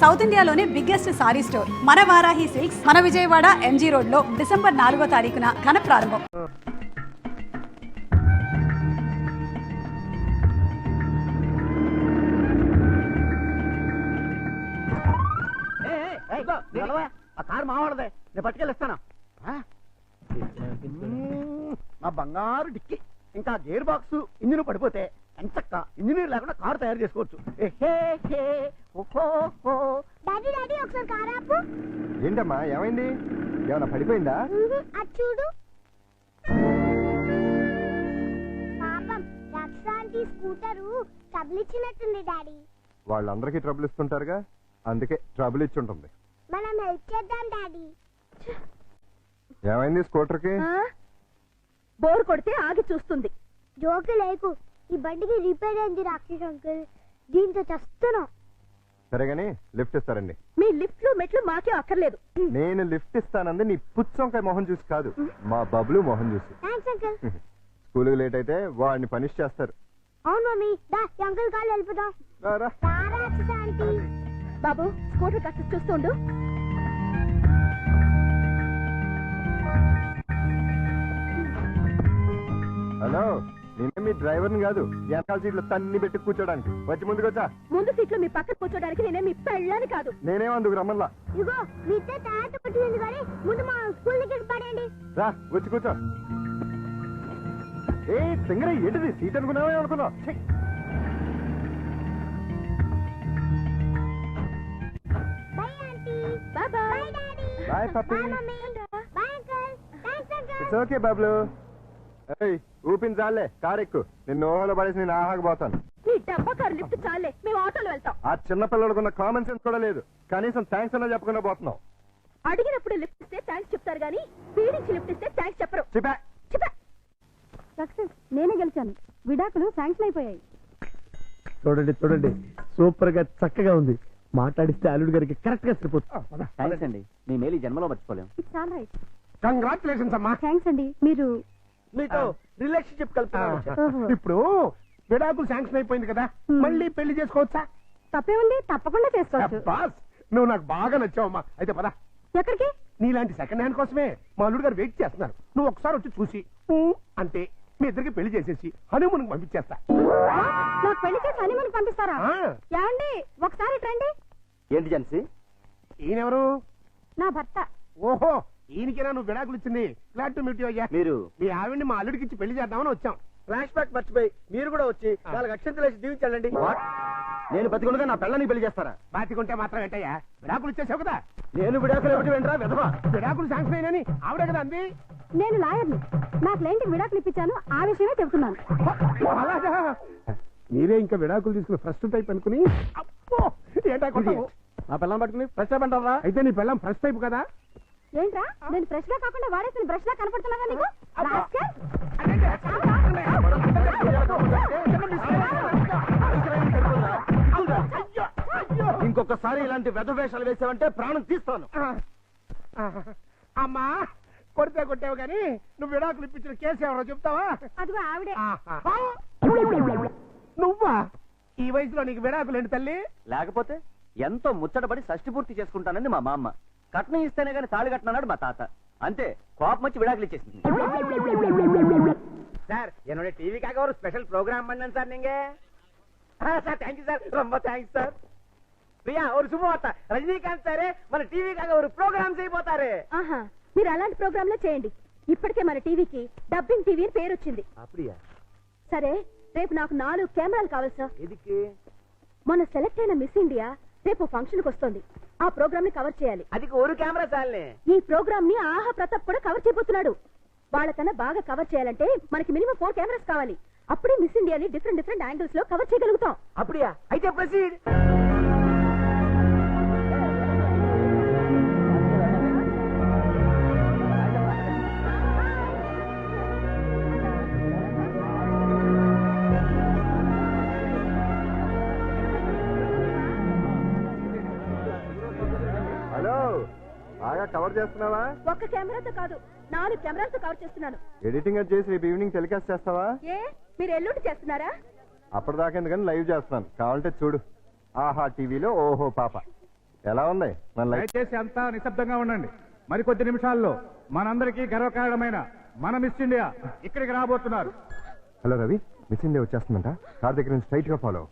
South ఇండియాలోనే biggest sorry store మన Varahi silks మన విజయవాడ ఎంజీ రోడ్ లో డిసెంబర్ 4వ తారీఖున ఘన ప్రారంభం. కారు మావాడదే, నేను పట్టుకెళ్ళిస్తాను. నా బంగారు డిక్కి, ఇంకా గేర్ బాక్స్ ఇంజిన్ పడిపోతే ఎంచక్క ఇంజనీర్ లేకుండా కారు తయారు చేసుకోవచ్చు. ఏంటమ్మా ఏమైంది? ఏమన్నా పడిపోయిందా? చూడు పాపం రక్షాంటి స్కూటరు ట్రబుల్ ఇచ్చినట్టుంది డాడీ. వాళ్ళందరికీ ట్రబుల్ ఇస్తుంటారుగా, అందుకే ట్రబుల్ ఇచ్చుంటుంది. మనం హెల్ప్ చేద్దాం డాడీ. ఏమైంది స్కూటర్ కి? బోర్ కొడితే ఆగి చూస్తుంది. జోకు లేకు, ఈ బండికి రిపేర్ అయింది రాక్షస్ అంకుల్, దీంతో చస్తున్నాం. సరేగాని లిఫ్ట్ ఇస్తారండి. మీ లిఫ్ట్లు మెట్లు మాకే అక్కర్లేదు. నేను లిఫ్ట్ ఇస్తానంది నీ పుచ్చంకాయ మొహం చూసి కాదు, మా బబ్లు మొహం చూసి. Thanks uncle. స్కూల్కి లేట్ అయితే వాడిని పనిష్ చేస్తారు. అవును మమ్మీ, దా అంకుల్ కాళ్ళు వెళ్ళిపోదాం. రాక్షస్ ఆంటీ. బాబు స్కూటర్ కాస్త చూస్తుండు. హలో, నేనే మీ డ్రైవర్ని కాదు, వెనకాల సీట్లో తన్ని పెట్టి కూర్చోడానికి. వచ్చి ముందుకు వచ్చా. ముందు సీట్లో మీ పక్కన కూర్చోడానికి నేనే మీ పెళ్ళాని కాదు. నేనేమందుకు రమ్మల్లా. ఇగో మీ ఇద్దరు తయారు పట్టింది కానీ ముందు మా స్కూల్ దగ్గర పడండి. రా వచ్చి కూర్చో. ఏ సింగరే ఏంటిది, సీట్ అనుకున్నావే అనుకున్నావు. Bye aunty. Bye bye. Bye daddy. Bye puppy. Bye mummy. Bye uncle. Thanks uncle. It's okay Bablu. ఏయ్ ఊపించాలే, కారు ఎక్కు. నిన్ను ఓహలో పడేసి నేను ఆహాకపోతాను. నీ డబ్బా కారు లిఫ్ట్ చాలే, మేము ఆటోలో వెళ్తాం. ఆ చిన్న పిల్లలకున్న కామన్ సెన్స్ కూడా లేదు, కనీసం థ్యాంక్స్ అన్నా చెప్పకుండా పోతున్నావు. అడిగినప్పుడు లిఫ్ట్ ఇస్తే థ్యాంక్స్ చెప్తారు గానీ పీడించి లిఫ్ట్ ఇస్తే థ్యాంక్స్ చెప్పరు. చెప్పా సక్సెస్, నేనే గెలిచాను. విడాకులు శాంక్షన్ అయిపోయాయి. చూడండి చూడండి, సూపర్ గా చక్కగా ఉంది. మాట్లాడిస్తే అల్లుడు గారికి కరెక్ట్ గా సరిపోతుంది. థ్యాంక్స్ అండి, మీ మేలు జన్మలో మర్చిపోలేం. It's all right. కంగ్రాచులేషన్స్ అమ్మా. థ్యాంక్స్ అండి. మీరు మీతో రిలేషన్షిప్ కలుపుతున్నాను. ఇప్పుడు విడాకులు శాంక్షన్ అయిపోయింది కదా, మళ్ళీ పెళ్లి చేసుకోవచ్చా? తప్పేముంది, తప్పకుండా చేసుకోవచ్చు. బాస్, నువ్వు నాకు బాగా నచ్చావమ్మా. అయితే పద. ఎక్కడికి? నీలాంటి సెకండ్ హ్యాండ్ కోసమే మా అల్లుడు గారు వెయిట్ చేస్తున్నారు. నువ్వు ఒకసారి వచ్చి చూసి అంటే మీ ఇద్దరికి పెళ్లి చేసేసి హనీమూన్ పంపించేస్తా. నాకు పెళ్లి చేసి హనీమూన్ పంపిస్తారా? ఆ. ఏమండి ఒకసారి రండి. ఏంటి జన్సీ? ఈయనెవరు? నా భర్త. ఓహో, ఈయనకేనా నువ్వు విడాకులు ఇచ్చింది? గ్లాడ్ టు మీట్ యు అయ్యా. మీరు మీ ఆవిడ్ని మా అల్లుడికి ఇచ్చి పెళ్లి చేద్దామని వచ్చాం. ఫ్లాష్ బ్యాక్ మర్చిపోయి మీరు కూడా వచ్చి 4 అక్షంతలు వేసి దీవించండి. నేను బతికుండగా నా పిల్లని పెళ్లి చేస్తారా? బాతికుంటే మాత్రం ఏంటయ్యా, విడాకులు ఇచ్చేసావు కదా. నేను విడాకులు ఏమిటి వెంటరా విధవా? విడాకులు శాంక్షన్ అయినని ఆవిడే కదా అంది. నేను లాయర్ని. నా క్లయింట్కి విడాకులు ఇప్పించాను, ఆ విషయమే చెబుతున్నాను. అలాగా? మీరే ఇంకా విడాకులు తీసుకుని ఫస్ట్ టైప్ అనుకుని అప్పో ఏంటా కొట్టావు? నా పిల్లని పట్టుకుని ఫ్రెష్ అప్ అంటారా? అయితే నీ పిల్లం ఫస్ట్ టైప్ కదా. ఏంట్రా, నేను ఫ్రెష్ గా కాకుండా వాడేసిన బ్రష్ లా కనపడుతున్నాగా నీకు? రాస్కెల్. ఇంకొకసారి ఇలాంటి వెధవేషాలు వేసావంటే ప్రాణం తీస్తాను. అమ్మా, కొడితే కొట్టావు కానీ నువ్వు విడాకులు ఇప్పించిన కేసు ఎవరో చెప్తావా? అదిగో ఆవిడే. నువ్వా? ఈ వయసులో నీకు విడాకులు ఏంటి తల్లి? లేకపోతే ఎంతో ముచ్చటపడి షష్టి పూర్తి చేసుకుంటానంది మా మామ. కట్నం ఇస్తేనే గానీ తాళి కట్టనన్నాడు మా తాత. అంతే, కోపం వచ్చి విడాకులు ఇచ్చేసింది. சார் என்னோட டிவிக்காக ஒரு ஸ்பெஷல் ப்ரோக்ராம் பண்ணேன் சார். நீங்க சார் தேங்க்யூ சார், ரொம்ப தேங்க்ஸ் சார். ప్రియా ஒரு శుభవార్త, రజనీకాంత్ సారే మన టీవీకాக ஒரு ప్రోగ్రామ్ చేయబోతారు. ఆహా, మీరు అలాంటి ప్రోగ్రాంలే చేయండి. ఇప్పటికే మన టీవీకి డబ్బింగ్ టీవీ అని పేరు వచ్చింది. அப்படியா? సరే, రేపు నాకు 4 కెమెరాలు కావాలి సార్. ఎదికి? మొన్న సెలెక్ట్ అయిన మిస్ ఇండియా రేపు ఫంక్షన్ కి వస్తుంది. ఆ ప్రోగ్రామ్ ని కవర్ చేయాలి. అదికి ఒక కెమెరా చాలే. ఈ ప్రోగ్రామ్ ని ఆహా ప్రతాప్ కూడా కవర్ చేయబోతున్నాడు. వాళ్ళకన్నా బాగా కవర్ చేయాలంటే మనకి మినిమం 4 కెమెరాస్ కావాలి. అప్పుడే మిస్ ఇండియాని డిఫరెంట్ యాంగిల్స్ లో కవర్ చేయగలుగుతాం. அப்படியா? అయితే ప్రొసీడ్. హలో, బాగా కవర్ చేస్తున్నావా? ఒక్క కెమెరాతో కాదు, 4 కెమెరాలతో కవర్ చేస్తున్నాను. ఎడిటింగ్ అది చేసి రేపు ఈవినింగ్ టెలికాస్ట్ చేస్తావా? ఏ, మీరు ఎల్లుండి చేస్తున్నారా? అప్పటిదాకా ఎందుకని లైవ్ చేస్తున్నాను, కావాలంటే చూడు. ఆహా టీవీలో ఓహో పాప. ఎలా ఉంది మన లైఫ్? దయచేసి అంతా నిశ్శబ్దంగా ఉండండి. మరికొద్ది నిమిషాల్లో మనందరికీ గర్వకారణమైన మన మిస్ ఇండియా ఇక్కడికి రాబోతున్నారు. హలో రవి, మిస్ ఇండియా వచ్చేస్తుందంట. కార్ దగ్గర నుంచి స్ట్రైట్ గా ఫాలో.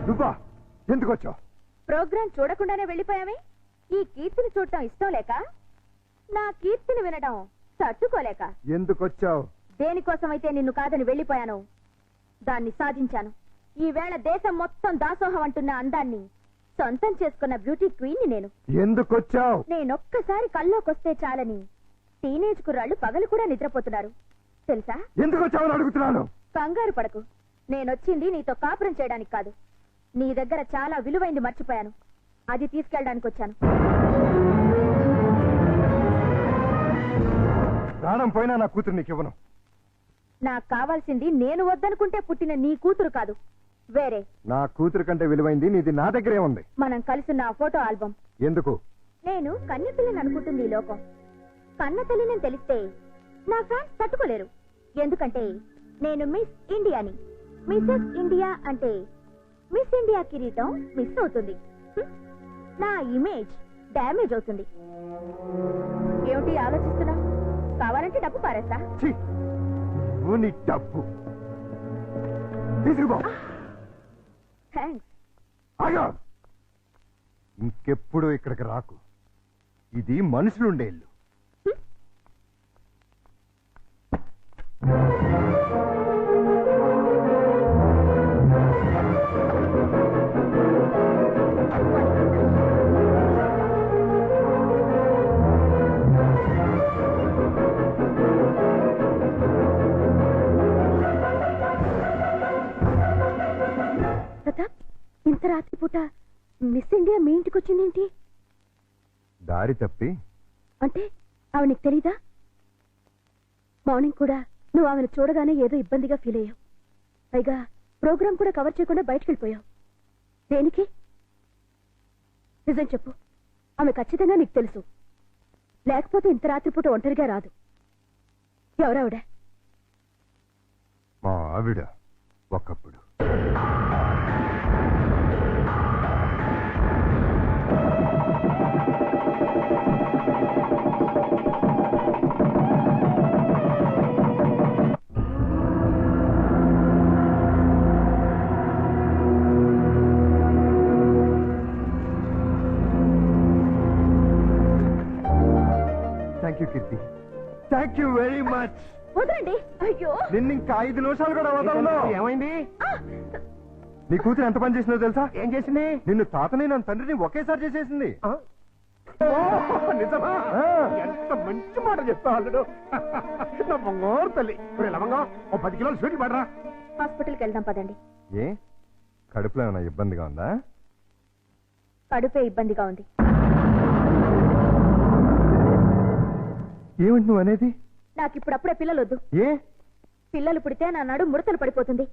నువ్వా? ఎందుకు వచ్చావు? ప్రోగ్రాం చూడకుండానే వెళ్ళిపోయామే. ఈ కీర్తిని చూడటం ఇష్టం లేక, నా కీర్తిని వినడం తట్టుకోలేక. ఎందుకు వచ్చావు? దేనికోసమైతే నిన్ను కాదని వెళ్ళిపోయాను, దాన్ని సాధించాను. ఈ వేళ దేశం మొత్తం దాసోహం అంటున్న అందాన్ని సొంతం చేసుకున్న బ్యూటీ క్వీన్ ని నేను. ఎందుకు వచ్చావు? నేనొక్కసారి కల్లోకొస్తే చాలని టీనేజ్ కుర్రాళ్ళు పగలు కూడా నిద్రపోతున్నారు తెలుసా? ఎందుకు వచ్చావని అడుగుతున్నాను. కంగారు పడకు, నేనొచ్చింది నీతో కాపురం చేయడానికి కాదు. నీ దగ్గర చాలా విలువైంది మర్చిపోయాను, అది తీసుకెళ్ళడానికి వచ్చాను. ప్రాణం పోయినా నా కూతురు నీకు ఇవ్వను. నాకు కావాల్సింది నేను వద్దనుకుంటే పుట్టిన నీ కూతురు కాదు, వేరే. నా కూతురు కంటే విలువైంది నీది నా దగ్గరే ఉంది. మనం కలిసిన ఆ ఫోటో ఆల్బమ్. ఎందుకు? నేను కన్నెపిల్లని అనుకుంటుంది ఈ లోకం. కన్న తల్లిని తెలిస్తే నా ఫ్యాన్స్ తట్టుకోలేరు. ఎందుకంటే నేను మిస్ ఇండియాని. మిసెస్ ఇండియా అంటే మిస్ ఇండియా కిరీటం మిస్ అవుతుంది, నా ఇమేజ్ డ్యామేజ్ అవుతుంది. ఏమిటి ఆలోచిస్తున్నా? కావాలంటే డబ్బు పారేస్తా. ఛీ! నువ్వు నీ డబ్బు తీసుకుపో. థ్యాంక్స్. ఆగా! ఇంకెప్పుడు ఇక్కడికి రాకు. ఇది మనుషులుండే ఇల్లు. ప్రతాప్, ఇంత రాత్రిపూట మిస్ ఇండియా మీ ఇంటికి వచ్చిందేంటి? దారి తప్పి. అంటే ఆవిడ నీకు తెలీదా? మార్నింగ్ కూడా నువ్వు ఆమెను చూడగానే ఏదో ఇబ్బందిగా ఫీల్ అయ్యావు. పైగా ప్రోగ్రామ్ కూడా కవర్ చేయకుండా బయటకు వెళ్ళిపోయావు. దేనికి? నిజం చెప్పు, ఆమె ఖచ్చితంగా నీకు తెలుసు. లేకపోతే ఇంత రాత్రిపూట ఒంటరిగా రాదు. ఎవరావిడ? మా ఆవిడ ఒకప్పుడు. Thank you Keerthi, thank you very much. వదలండి. అయ్యో, నిన్ను ఇంకా 5 నిమిషాలు కూడా వదలను. ఏమైంది? నీ కూతురు ఎంత పని చేసిందో తెలుసా? ఏం చేసింది? నిన్ను తాతని నన్ను తండ్రిని ఒకేసారి చేసేసింది. నిజమా? ఎంత మంచి మాట చెప్తావు అల్లుడు. నా బంగారు తల్లి. లవంగా ఓ 10 కిలోలు స్వీట్లు పడరా. హాస్పిటల్కి వెళ్దాం పదండి. ఏ కడుపులో ఏమైనా ఇబ్బందిగా ఉందా? కడుపే ఇబ్బందిగా ఉంది. ఏమిటి నువ్వు అనేది? నాకు ఇప్పుడప్పుడే పిల్లలు వద్దు. ఏ పిల్లలు పుడితే నా నడు ముడతలు పడిపోతుంది.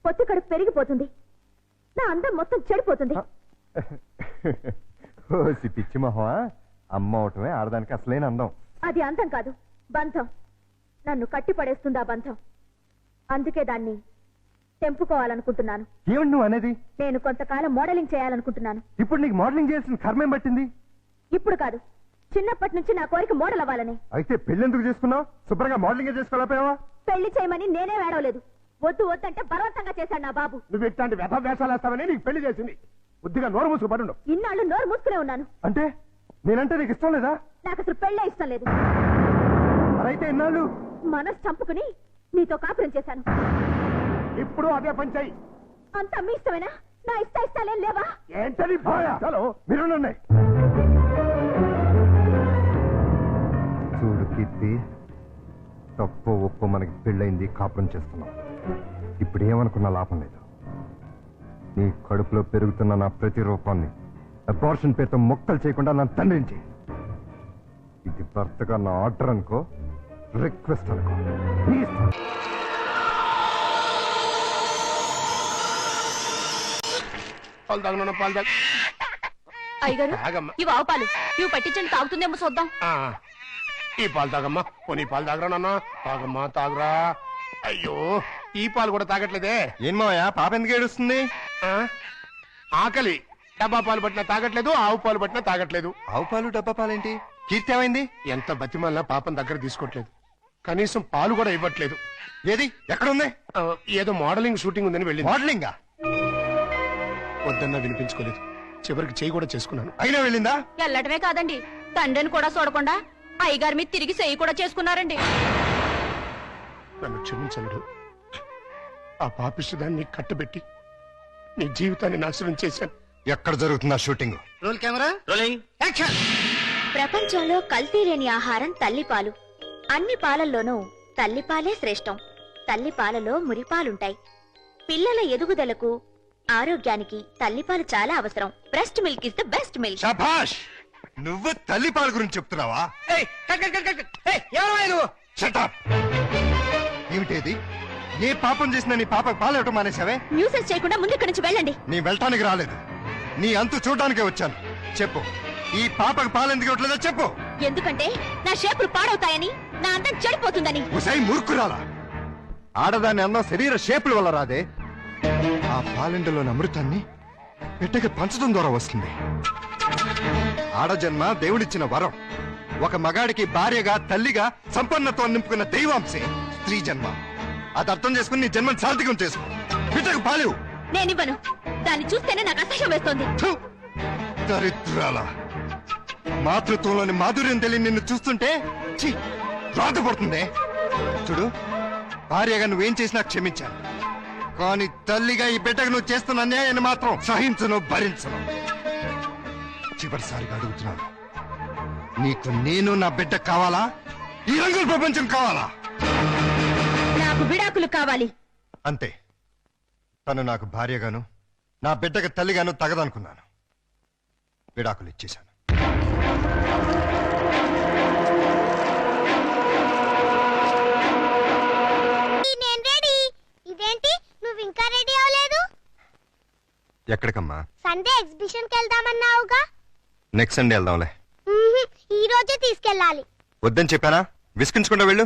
పొత్తి కడుపు పెరిగిపోతుంది, నా అందం మొత్తం చెడిపోతుంది. ఓసి పిచ్చి మొహమా, అమ్మ అవటమే ఆడదానికి అసలైన అందం. అది అందం కాదు, బంధం. నన్ను కట్టి పడేస్తుంది ఆ బంధం. అందుకే దాన్ని తెంపుకోవాలనుకుంటున్నాను. ఏమిటి నువ్వు అనేది? నేను కొంతకాలం మోడలింగ్ చేయాలనుకుంటున్నాను. ఇప్పుడు నీకు మోడలింగ్ చేయాల్సిన కర్మేం పట్టింది? ఇప్పుడు కాదు, చిన్నప్పటి నుంచి నా కోరిక మోడల్ అవ్వాలని. అయితే పెళ్ళెందుకు చేసుకున్నావు? శుభ్రంగా మోడలింగ్ చేసుకోలేకపోయావా? పెళ్లి చేయమని నేనే వేడవలేదు. వద్దు వద్దంటే బలవంతంగా చేశాడు నా బాబు. నువ్వు ఇట్లాంటి వ్యధ వేషాలు వేస్తావని నీకు పెళ్లి చేసింది. బుద్ధిగా నోరు మూసుకు పడుండు. ఇన్నాళ్ళు నోరు మూసుకునే ఉన్నాను. అంటే నేనంటే నీకు ఇష్టం లేదా? నాకు అసలు పెళ్ళే ఇష్టం లేదు. మరైతే ఇన్నాళ్ళు మనసు చంపుకుని నీతో కాపురం చేశాను. ఇప్పుడు అదే పని చెయ్యి. అంతా మీ ఇష్టమేనా? నా ఇష్టాలేం లేవా? ఏంటని పోయా? చలో మీరు చూడు కీర్తి, తప్పు ఒప్పు మనకి పెళ్ళైంది, కాపురం చేస్తున్నాం. ఇప్పుడు ఏమనుకున్నా లాభం లేదు. నీ కడుపులో పెరుగుతున్న నా ప్రతి రూపాన్ని అబార్షన్ పేరుతో మొక్కలు చేయకుండా నా తండ్రిని చేయి. ఇది భర్తగా నా ఆర్డర్ అనుకో, రిక్వెస్ట్ అనుకో. ప్లీజ్. పాలు తాగను, పాలు తాగ. అయ్యగారు, తాగమ్మా. ఇవి ఆవు పాలు. ఇవి పట్టించండి, తాగుతుందేమో చూద్దాం. ఈ పాలు తాగమ్మా. పోనీ పాలు తాగరా నాన్న. తాగమ్మా, తాగరా. అయ్యో, ఈ పాలు కూడా తాగట్లేదే. ఏం మావయ్య, పాప ఎందుకు ఏడుస్తుంది? ఆ? ఆకలి. డబ్బా పాలు పట్టినా తాగట్లేదు, ఆవు పాలు పట్టినా తాగట్లేదు. ఆవు పాలు డబ్బా పాలేంటి? కీర్తి ఏమైంది? ఎంత బతిమాలినా పాపం దగ్గర తీసుకోవట్లేదు. కనీసం పాలు కూడా ఇవ్వట్లేదు. ఏది ఎక్కడుంది? ఏదో మోడలింగ్ షూటింగ్ ఉందని వెళ్ళింది. మోడలింగా? వద్దన్నా వినిపించుకోలేదు. చివరికి చేయి కూడా చేసుకున్నాను. అయినా వెళ్ళిందా? వెళ్ళటమే కాదండి, తండ్రిని కూడా చూడకుండా అయ్యగారి మీద తిరిగి చెయ్యి కూడా చేసుకున్నారండి. నన్ను క్షమించనుడు. ఆ పాపిష్టిదాన్ని కట్టబెట్టి నీ జీవితాన్ని నాశనం చేశాను. ఎక్కడ జరుగుతుందా shooting? Roll camera, rolling, action. ప్రపంచంలో కల్తీ లేని ఆహారం తల్లిపాలు. అన్ని పాలల్లోనూ తల్లిపాలే శ్రేష్టం. తల్లిపాలలో మురిపాలుంటాయి. పిల్లల ఎదుగుదలకు, ఆరోగ్యానికి తల్లిపాలు చాలా అవసరం. Breast milk is the best milk. శభాష్! నువ్వు తల్లి పాల గురించి చెప్తున్నావా? Shut up! ఏమిటేది? ఏ పాపం చేసినా నీ పాపకు పాలు ఇవ్వటం మానేశావే? న్యూసెన్స్ చేయకుండా ముందు ఇక్కడి నుంచి వెళ్ళండి. నీ వెళ్ళటానికి రాలేదు, నీ అంతు చూడటానికే వచ్చాను. చెప్పు, ఈ పాపకు పాలు ఎందుకు ఇవ్వట్లేదో చెప్పు. ఎందుకంటే నా షేపులు పాడవుతాయని, నా అందం చెడిపోతుందని. ఉసై మూర్ఖురాలా! ఆడదాని అన్నం శరీర షేపుల వల్ల రాదే. ఆ పాలెండలోని అమృతాన్ని బిడ్డకి పంచడం ద్వారా వస్తుంది. ఆడజన్మ దేవుడిచ్చిన వరం. ఒక మగాడికి భార్యగా, తల్లిగా సంపన్నత్వం నింపుకున్న దైవాంశే స్త్రీ జన్మ. అది అర్థం చేసుకుని నీ జన్మను సార్థకం చేసుకో. బిడ్డకు పాలేవు. నేనివ్వను. దాన్ని చూస్తేనే నాకు అసహ్యం వేస్తోంది. దరిద్రాల! మాతృత్వంలోని మాధుర్యం తెలియని నిన్ను చూస్తుంటే రాతపడుతుంది. చూడు, భార్యగా నువ్వేం చేసినా క్షమించాను, కానీ తల్లిగా ఈ బిడ్డకు నువ్వు చేస్తున్న అన్యాయాన్ని మాత్రం సహించను, భరించను. చివరిసారిగా అడుగుతున్నాను, నీకు నేను నా బిడ్డ కావాలా? ఈ రంగుల ప్రపంచం కావాలా? నాకు విడాకులు కావాలి. అంతే. తను నాకు భార్యగాను, నా బిడ్డకు తల్లిగాను తగదనుకున్నాను. విడాకులు ఇచ్చేశాను. నేను రెడీ. ఇదేంటి నువ్వు ఇంకా రెడీ అవ్వలేదు? ఎక్కడికమ్మా? సండే ఎగ్జిబిషన్ కి వెళ్దామన్నావుగా. నెక్స్ట్ సండే వెళ్దాంలే. ఈ రోజే తీసుకెళ్ళాలి. వద్దని చెప్పానా? విసిగించకుండా వెళ్ళు.